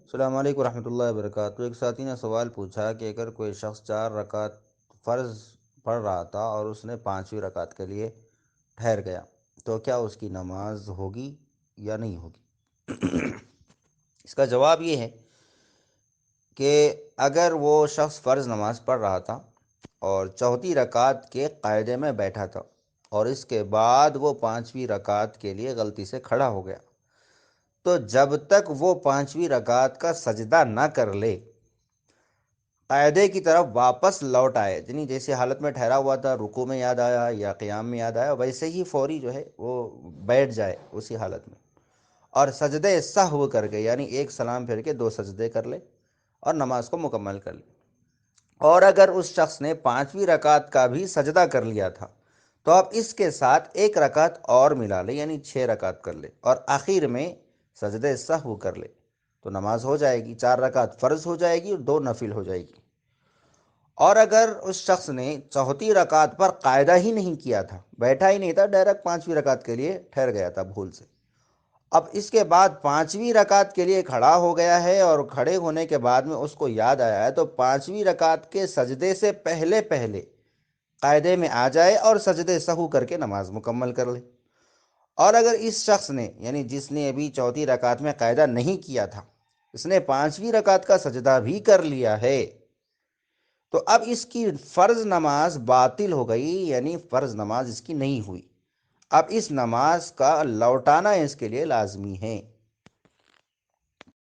السلام علیکم ورحمۃ اللہ وبرکاتہ۔ ایک ساتھی نے سوال پوچھا کہ اگر کوئی شخص 4 رکعت فرض پڑھ رہا تھا اور اس نے 5ویں رکعت کے لیے ٹھہر گیا تو کیا اس کی نماز ہوگی یا نہیں ہوگی؟ اس کا جواب یہ ہے کہ اگر وہ شخص فرض نماز پڑھ رہا تھا اور 4تھی رکعت کے قاعدے میں بیٹھا تھا اور اس کے بعد وہ 5ویں رکعت کے لیے غلطی سے کھڑا ہو گیا، تو جب تک وہ 5ویں رکعت کا سجدہ نہ کر لے، قاعدے کی طرف واپس لوٹ آئے، یعنی جیسے حالت میں ٹھہرا ہوا تھا، رکوع میں یاد آیا یا قیام میں یاد آیا، ویسے ہی فوری جو ہے وہ بیٹھ جائے اسی حالت میں اور سجدے سہو کر کے، یعنی ایک سلام پھر کے 2 سجدے کر لے اور نماز کو مکمل کر لے۔ اور اگر اس شخص نے 5ویں رکعت کا بھی سجدہ کر لیا تھا تو اب اس کے ساتھ ایک رکعت اور ملا لے، یعنی 6 رکعت کر لے اور آخر میں سجدے سہو کر لے، تو نماز ہو جائے گی، 4 رکعت فرض ہو جائے گی اور 2 نفل ہو جائے گی۔ اور اگر اس شخص نے 4تھی رکعت پر قاعدہ ہی نہیں کیا تھا، بیٹھا ہی نہیں تھا، ڈائریکٹ 5ویں رکعت کے لیے ٹھہر گیا تھا بھول سے، اب اس کے بعد 5ویں رکعت کے لیے کھڑا ہو گیا ہے اور کھڑے ہونے کے بعد میں اس کو یاد آیا ہے، تو 5ویں رکعت کے سجدے سے پہلے پہلے قاعدے میں آ جائے اور سجدے سہو کر کے نماز مکمل کر لے۔ اور اگر اس شخص نے، یعنی جس نے ابھی 4تھی رکعت میں قاعدہ نہیں کیا تھا، اس نے 5ویں رکعت کا سجدہ بھی کر لیا ہے، تو اب اس کی فرض نماز باطل ہو گئی، یعنی فرض نماز اس کی نہیں ہوئی، اب اس نماز کا لوٹانا اس کے لیے لازمی ہے۔